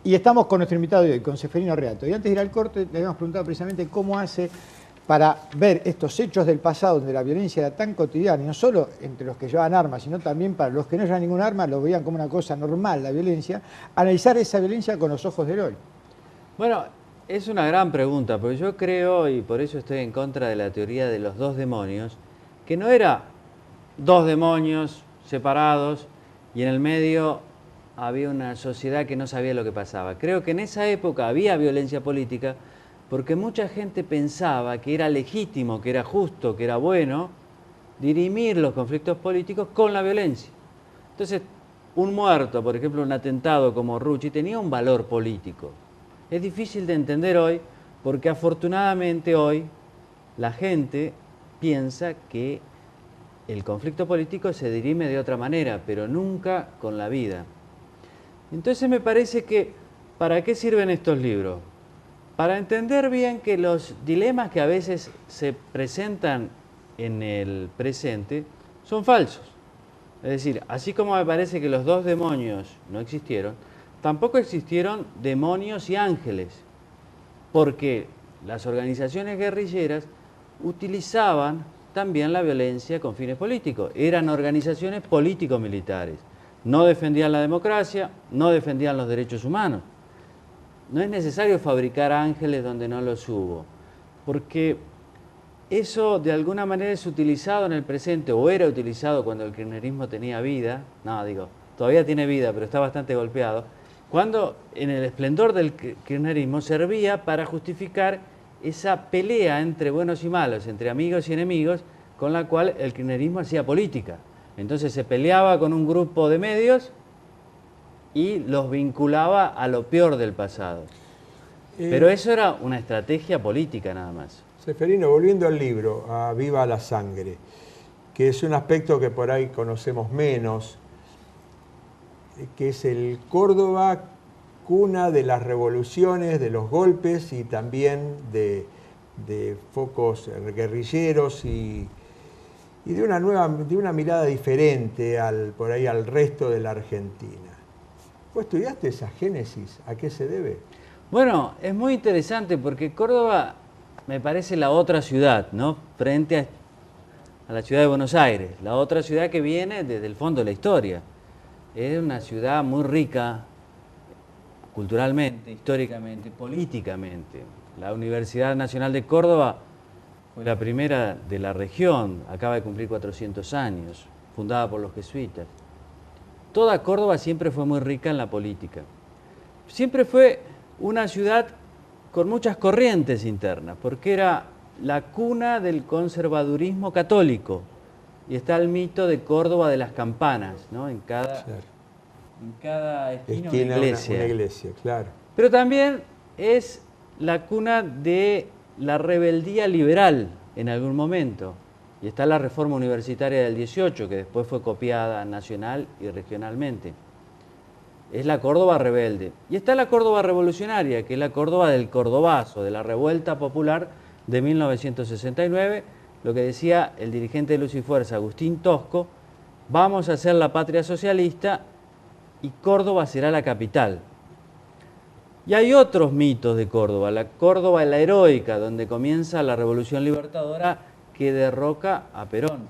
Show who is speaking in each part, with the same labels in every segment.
Speaker 1: Y estamos con nuestro invitado de hoy, con Ceferino Reato. Y antes de ir al corte, le habíamos preguntado precisamente cómo hace para ver estos hechos del pasado donde la violencia era tan cotidiana, y no solo entre los que llevaban armas, sino también para los que no llevaban ningún arma, lo veían como una cosa normal, la violencia, analizar esa violencia con los ojos del hoy.
Speaker 2: Bueno, es una gran pregunta, porque yo creo, y por eso estoy en contra de la teoría de los dos demonios, que no era dos demonios separados y en el medio había una sociedad que no sabía lo que pasaba. Creo que en esa época había violencia política porque mucha gente pensaba que era legítimo, que era justo, que era bueno dirimir los conflictos políticos con la violencia. Entonces, un muerto, por ejemplo, un atentado como Rucci, tenía un valor político. Es difícil de entender hoy porque afortunadamente hoy la gente piensa que el conflicto político se dirime de otra manera, pero nunca con la vida. Entonces me parece que, ¿para qué sirven estos libros? Para entender bien que los dilemas que a veces se presentan en el presente son falsos. Es decir, así como me parece que los dos demonios no existieron, tampoco existieron demonios y ángeles, porque las organizaciones guerrilleras utilizaban también la violencia con fines políticos. Eran organizaciones político-militares. No defendían la democracia, no defendían los derechos humanos. No es necesario fabricar ángeles donde no los hubo, porque eso de alguna manera es utilizado en el presente, o era utilizado cuando el kirchnerismo tenía vida, todavía tiene vida, pero está bastante golpeado, cuando en el esplendor del kirchnerismo servía para justificar esa pelea entre buenos y malos, entre amigos y enemigos, con la cual el kirchnerismo hacía política. Entonces se peleaba con un grupo de medios y los vinculaba a lo peor del pasado. Pero eso era una estrategia política nada más.
Speaker 3: Ceferino, volviendo al libro, a Viva la Sangre, que es un aspecto que por ahí conocemos menos, que es el Córdoba, cuna de las revoluciones, de los golpes y también de focos guerrilleros y de una mirada diferente por ahí al resto de la Argentina. ¿Vos estudiaste esa génesis? ¿A qué se debe?
Speaker 2: Bueno, es muy interesante porque Córdoba me parece la otra ciudad, ¿no? Frente a la ciudad de Buenos Aires, la otra ciudad que viene desde el fondo de la historia. Es una ciudad muy rica culturalmente, históricamente, políticamente. La Universidad Nacional de Córdoba fue la primera de la región, acaba de cumplir 400 años, fundada por los jesuitas. Toda Córdoba siempre fue muy rica en la política. Siempre fue una ciudad con muchas corrientes internas, porque era la cuna del conservadurismo católico. Y está el mito de Córdoba de las campanas, ¿no? En cada esquina una iglesia.
Speaker 3: Una iglesia, claro.
Speaker 2: Pero también es la cuna de la rebeldía liberal en algún momento. Y está la reforma universitaria del 18, que después fue copiada nacional y regionalmente. Es la Córdoba rebelde. Y está la Córdoba revolucionaria, que es la Córdoba del Cordobazo, de la revuelta popular de 1969, lo que decía el dirigente de Luz y Fuerza, Agustín Tosco: vamos a hacer la patria socialista y Córdoba será la capital. Y hay otros mitos de Córdoba, la Córdoba la heroica, donde comienza la Revolución Libertadora que derroca a Perón.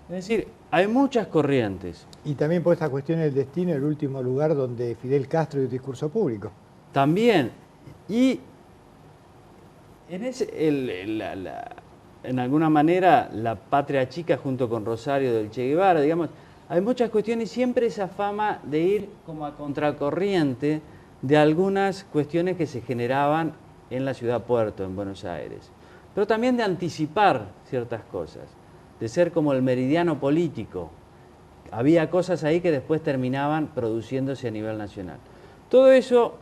Speaker 2: Es decir, hay muchas corrientes.
Speaker 1: Y también por esta cuestión del destino, el último lugar donde Fidel Castro dio discurso público.
Speaker 2: También. Y en alguna manera la patria chica junto con Rosario del Che Guevara, digamos, hay muchas cuestiones y siempre esa fama de ir como a contracorriente de algunas cuestiones que se generaban en la ciudad puerto, en Buenos Aires. Pero también de anticipar ciertas cosas, de ser como el meridiano político. Había cosas ahí que después terminaban produciéndose a nivel nacional. Todo eso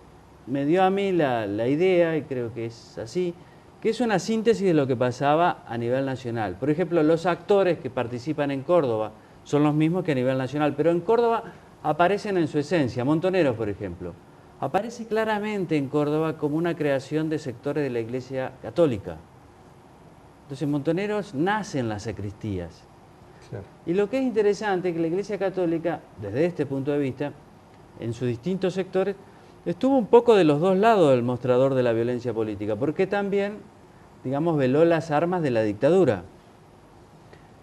Speaker 2: me dio a mí la idea, y creo que es así, que es una síntesis de lo que pasaba a nivel nacional. Por ejemplo, los actores que participan en Córdoba son los mismos que a nivel nacional, pero en Córdoba aparecen en su esencia. Montoneros, por ejemplo, aparece claramente en Córdoba como una creación de sectores de la Iglesia Católica. Entonces Montoneros nace en las sacristías. Claro. Y lo que es interesante es que la Iglesia Católica, desde este punto de vista, en sus distintos sectores, estuvo un poco de los dos lados del mostrador de la violencia política, porque también, digamos, veló las armas de la dictadura.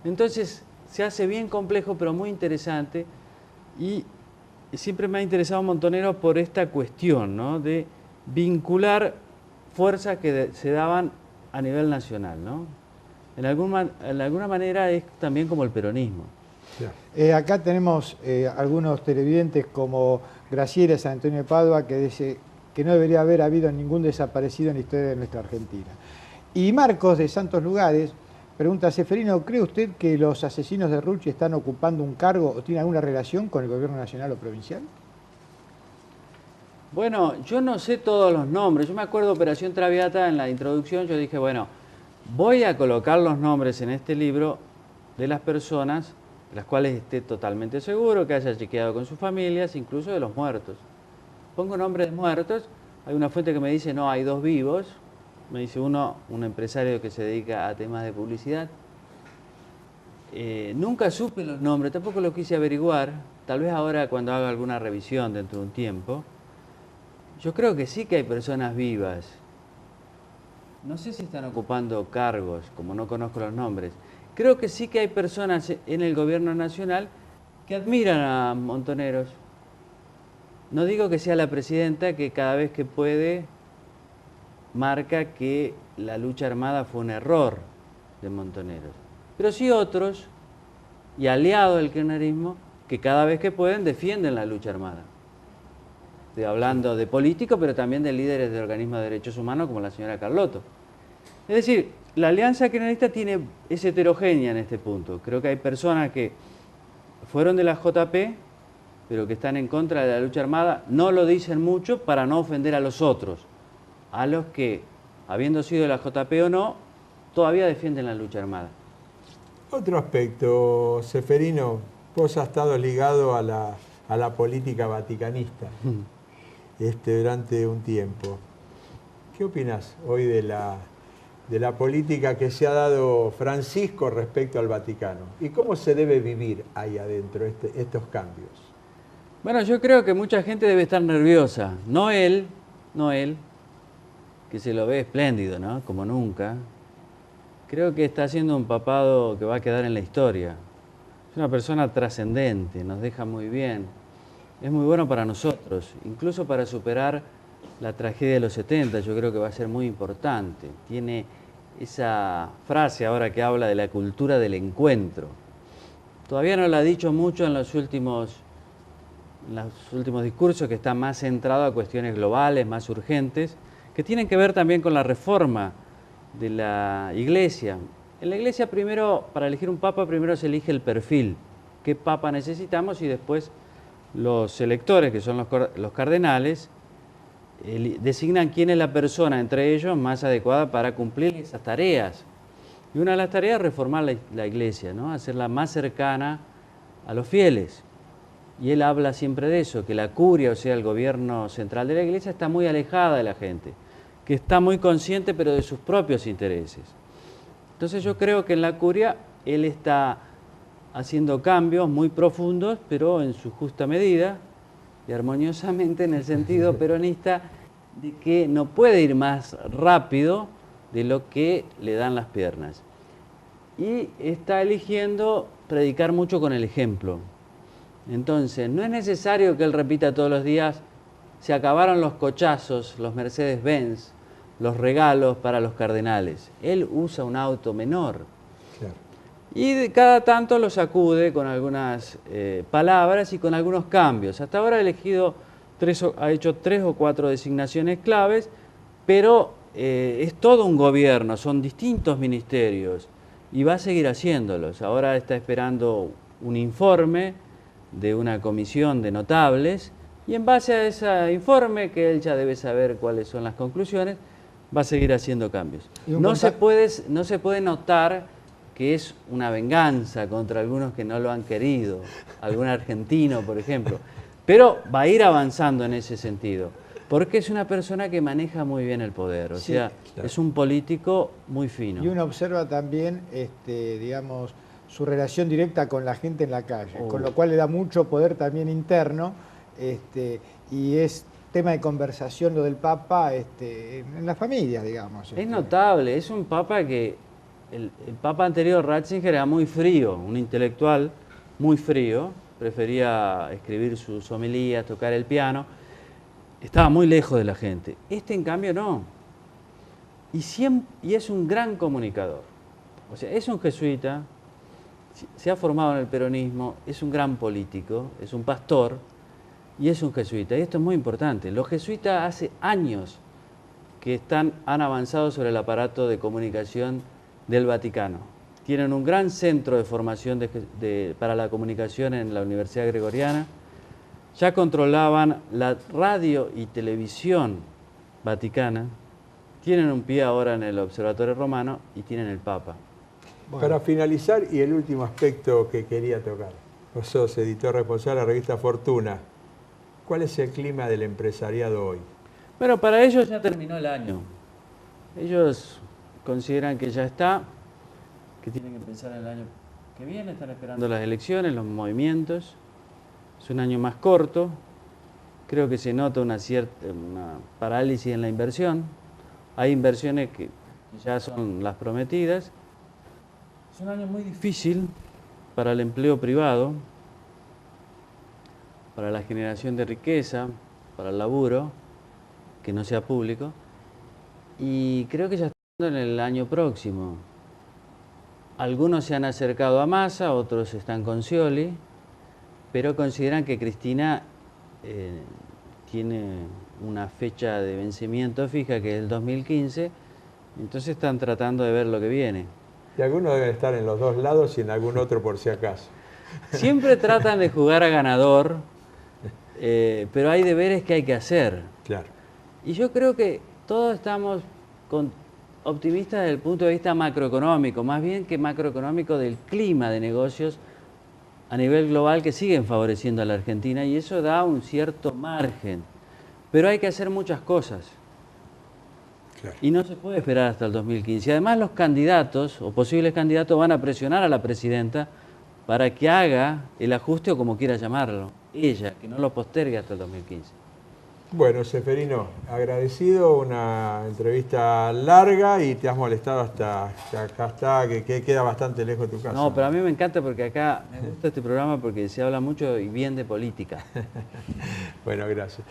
Speaker 2: Entonces, se hace bien complejo, pero muy interesante, y siempre me ha interesado Montonero por esta cuestión, ¿no?, de vincular fuerzas que se daban a nivel nacional, ¿no? En alguna manera es también como el peronismo.
Speaker 1: Acá tenemos algunos televidentes como Graciela San Antonio de Padua, que dice que no debería haber habido ningún desaparecido en la historia de nuestra Argentina. Y Marcos de Santos Lugares pregunta: Ceferino, ¿cree usted que los asesinos de Rucci están ocupando un cargo o tienen alguna relación con el gobierno nacional o provincial?
Speaker 2: Bueno, yo no sé todos los nombres. Yo me acuerdo de Operación Traviata, en la introducción yo dije, bueno, voy a colocar los nombres en este libro de las personas de las cuales esté totalmente seguro, que haya chequeado con sus familias, incluso de los muertos. Pongo nombres de muertos, hay una fuente que me dice, no, hay 2 vivos, me dice uno, un empresario que se dedica a temas de publicidad. Nunca supe los nombres, tampoco los quise averiguar, tal vez ahora cuando haga alguna revisión dentro de un tiempo. Yo creo que sí que hay personas vivas. No sé si están ocupando cargos, como no conozco los nombres. Creo que sí que hay personas en el gobierno nacional que admiran a Montoneros. No digo que sea la presidenta que cada vez que puede marca que la lucha armada fue un error de Montoneros. Pero sí otros, y aliados del kirchnerismo, que cada vez que pueden defienden la lucha armada. Estoy hablando de políticos, pero también de líderes de organismos de derechos humanos como la señora Carlotto. Es decir, la alianza kirchnerista es heterogénea en este punto. Creo que hay personas que fueron de la JP, pero que están en contra de la lucha armada, no lo dicen mucho para no ofender a los otros, a los que, habiendo sido de la JP o no, todavía defienden la lucha armada.
Speaker 3: Otro aspecto, Ceferino, vos has estado ligado a la política vaticanista durante un tiempo. ¿Qué opinas hoy de la política que se ha dado Francisco respecto al Vaticano? ¿Y cómo se debe vivir ahí adentro estos cambios?
Speaker 2: Bueno, yo creo que mucha gente debe estar nerviosa. No él, que se lo ve espléndido, ¿no?, como nunca. Creo que está haciendo un papado que va a quedar en la historia. Es una persona trascendente, nos deja muy bien. Es muy bueno para nosotros, incluso para superar la tragedia de los 70, yo creo que va a ser muy importante. Tiene esa frase ahora que habla de la cultura del encuentro. Todavía no la ha dicho mucho en los últimos discursos, que está más centrado a cuestiones globales, más urgentes, que tienen que ver también con la reforma de la Iglesia. En la Iglesia primero, para elegir un papa, primero se elige el perfil, qué papa necesitamos, y después los electores, que son los cardenales, designan quién es la persona entre ellos más adecuada para cumplir esas tareas. Y una de las tareas es reformar la Iglesia, ¿no?, hacerla más cercana a los fieles. Y él habla siempre de eso, que la curia, o sea, el gobierno central de la Iglesia, está muy alejada de la gente, que está muy consciente pero de sus propios intereses. Entonces yo creo que en la curia él está haciendo cambios muy profundos, pero en su justa medida y armoniosamente, en el sentido peronista de que no puede ir más rápido de lo que le dan las piernas. Y está eligiendo predicar mucho con el ejemplo. Entonces, no es necesario que él repita todos los días: se acabaron los cochazos, los Mercedes-Benz, los regalos para los cardenales. Él usa un auto menor. Claro. Y de cada tanto lo sacude con algunas palabras y con algunos cambios. Hasta ahora ha hecho 3 o 4 designaciones claves, pero es todo un gobierno, son distintos ministerios y va a seguir haciéndolos. Ahora está esperando un informe de una comisión de notables y en base a ese informe, que él ya debe saber cuáles son las conclusiones, va a seguir haciendo cambios. No se puede notar que es una venganza contra algunos que no lo han querido, algún argentino, por ejemplo, pero va a ir avanzando en ese sentido, porque es una persona que maneja muy bien el poder, o sea, claro, es un político muy fino.
Speaker 1: Y uno observa también, digamos, su relación directa con la gente en la calle, con lo cual le da mucho poder también interno, y es tema de conversación lo del Papa en las familias, digamos.
Speaker 2: Es notable, es un Papa que el Papa anterior, Ratzinger, era muy frío, un intelectual muy frío, prefería escribir sus homilías, tocar el piano, estaba muy lejos de la gente. Este, en cambio, no. Y es un gran comunicador. O sea, es un jesuita, se ha formado en el peronismo, es un gran político, es un pastor y es un jesuita. Y esto es muy importante. Los jesuitas hace años que han avanzado sobre el aparato de comunicación del Vaticano. Tienen un gran centro de formación para la comunicación en la Universidad Gregoriana. Ya controlaban la radio y televisión vaticana. Tienen un pie ahora en el Observatorio Romano y tienen el Papa.
Speaker 3: Bueno. Para finalizar, y el último aspecto que quería tocar. Vos sos editor responsable de la revista Fortuna. ¿Cuál es el clima del empresariado hoy?
Speaker 2: Bueno, para ellos ya terminó el año. Ellos consideran que ya está, que tienen que empezar el año que viene, están esperando las elecciones, los movimientos. Es un año más corto. Creo que se nota una parálisis en la inversión. Hay inversiones que ya son las prometidas. Es un año muy difícil para el empleo privado, para la generación de riqueza, para el laburo, que no sea público. Y creo que ya estamos en el año próximo. Algunos se han acercado a Massa, otros están con Scioli, pero consideran que Cristina tiene una fecha de vencimiento fija, que es el 2015, entonces están tratando de ver lo que viene.
Speaker 3: Y algunos deben estar en los dos lados y en algún otro por si acaso.
Speaker 2: Siempre tratan de jugar a ganador, pero hay deberes que hay que hacer.
Speaker 3: Claro.
Speaker 2: Y yo creo que todos estamos optimistas desde el punto de vista macroeconómico, más bien que macroeconómico del clima de negocios a nivel global que siguen favoreciendo a la Argentina, y eso da un cierto margen. Pero hay que hacer muchas cosas. Claro. Y no se puede esperar hasta el 2015. Además, los candidatos o posibles candidatos van a presionar a la presidenta para que haga el ajuste, o como quiera llamarlo, ella, que no lo postergue hasta el 2015.
Speaker 3: Bueno, Ceferino, agradecido, una entrevista larga y te has molestado hasta que acá está, que queda bastante lejos de tu casa.
Speaker 2: No, pero a mí me encanta porque acá me gusta este programa porque se habla mucho y bien de política.
Speaker 3: Bueno, gracias.